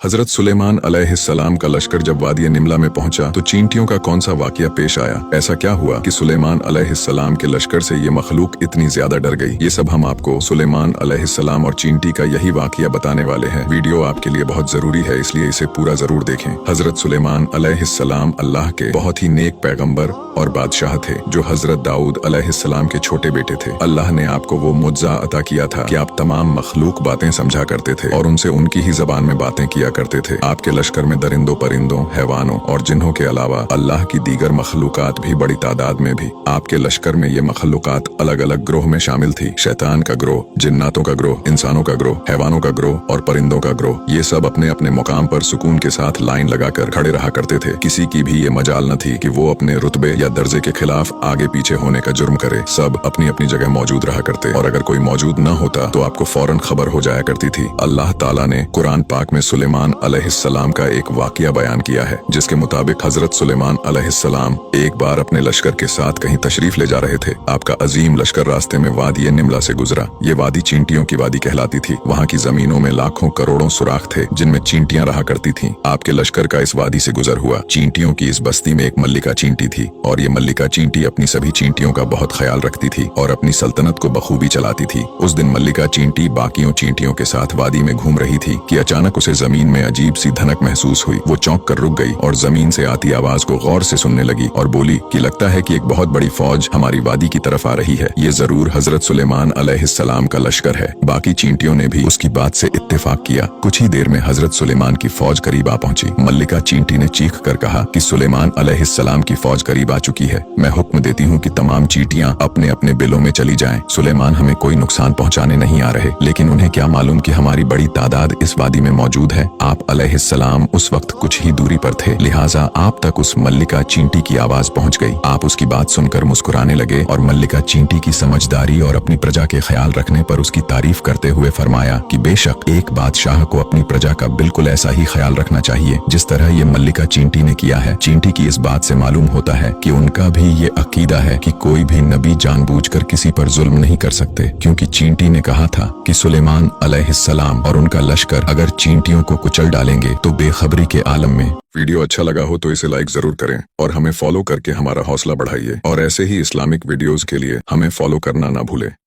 हजरत सुलेमान अलैहिस्सलाम का लश्कर जब वादी निमला में पहुंचा तो चींटियों का कौन सा वाकया पेश आया। ऐसा क्या हुआ कि सुलेमान अलैहिस्सलाम के लश्कर से ये मखलूक इतनी ज्यादा डर गई। ये सब हम आपको सुलेमान अलैहिस्सलाम और चींटी का यही वाकया बताने वाले हैं। वीडियो आपके लिए बहुत जरूरी है, इसलिए इसे पूरा जरूर देखें। हजरत सुलेमान अलैहिस्सलाम अल्लाह के बहुत ही नेक पैगंबर और बादशाह थे जो हजरत दाऊद अलैहिस्सलाम के छोटे बेटे थे। अल्लाह ने आपको वो मुज्जा अता किया था कि आप तमाम मखलूक बातें समझा करते थे और उनसे उनकी ही जबान में बातें किया करते थे। आपके लश्कर में दरिंदों परिंदों हैवानों और जिन्हों के अलावा अल्लाह की दीगर मखलूकात भी बड़ी तादाद में भी। आपके लश्कर में ये मखलूकात अलग अलग ग्रोह में शामिल थी। शैतान का ग्रोह, जिन्नातों का ग्रोह, इंसानों का ग्रोह, हैवानों का ग्रोह और परिंदों का ग्रोह। ये सब अपने अपने मुकाम पर सुकून के साथ लाइन लगाकर खड़े रहा करते थे। किसी की भी ये मजाल न थी कि वो अपने रुतबे या दर्जे के खिलाफ आगे पीछे होने का जुर्म करे। सब अपनी अपनी जगह मौजूद रहा करते और अगर कोई मौजूद न होता तो आपको फौरन खबर हो जाया करती थी। अल्लाह ताला ने कुरान पाक में सुलेमान अलैहिस्सलाम का एक वाकया बयान किया है, जिसके मुताबिक हजरत सुलेमान अलैहिस्सलाम एक बार अपने लश्कर के साथ कहीं तशरीफ ले जा रहे थे। आपका अजीम लश्कर रास्ते में वादी निमला से गुजरा। ये वादी चींटियों की वादी कहलाती थी। वहाँ की जमीनों में लाखों करोड़ों सुराख थे जिनमें चींटियां रहा करती थीं। आपके लश्कर का इस वादी से गुजर हुआ। चींटियों की इस बस्ती में एक मल्लिका चींटी थी और ये मल्लिका चींटी अपनी सभी चींटियों का बहुत ख्याल रखती थी और अपनी सल्तनत को बखूबी चलाती थी। उस दिन मल्लिका चींटी बाकियों चींटियों के साथ वादी में घूम रही थी कि अचानक उसे जमीन में अजीब सी धनक महसूस हुई। वो चौंक कर रुक गई और जमीन से आती आवाज को गौर से सुनने लगी और बोली कि लगता है कि एक बहुत बड़ी फौज हमारी वादी की तरफ आ रही है। ये जरूर हजरत सुलेमान अलैहिस्सलाम का लश्कर है। बाकी चींटियों ने भी उसकी बात से इत्तेफाक किया। कुछ ही देर में हजरत सुलेमान की फौज करीब आ पहुंची। मल्लिका चींटी ने चीख कर कहा कि सुलेमान अलैहिस्सलाम की फौज करीब आ चुकी है। मैं हुक्म देती हूँ कि तमाम चींटियां अपने अपने बिलों में चली जाएं। सुलेमान हमें कोई नुकसान पहुंचाने नहीं आ रहे, लेकिन उन्हें क्या मालूम कि हमारी बड़ी तादाद इस वादी में मौजूद है। आप अलैहिस्सलाम उस वक्त कुछ ही दूरी पर थे, लिहाजा आप तक उस मल्लिका चींटी की आवाज पहुंच गई। आप उसकी बात सुनकर मुस्कुराने लगे और मल्लिका चींटी की समझदारी और अपनी प्रजा के ख्याल रखने पर उसकी तारीफ करते हुए फरमाया कि बेशक एक बादशाह को अपनी प्रजा का बिल्कुल ऐसा ही ख्याल रखना चाहिए जिस तरह ये मल्लिका चींटी ने किया है। चींटी की इस बात से मालूम होता है कि उनका भी ये अकीदा है कि कोई भी नबी जानबूझकर किसी पर जुल्म नहीं कर सकते, क्योंकि चींटी ने कहा था कि सुलेमान अलैहिस्सलाम और उनका लश्कर अगर चींटियों को कुचल डालेंगे तो बेखबरी के आलम में। वीडियो अच्छा लगा हो तो इसे लाइक जरूर करें और हमें फॉलो करके हमारा हौसला बढ़ाइए और ऐसे ही इस्लामिक वीडियोस के लिए हमें फॉलो करना ना भूलें।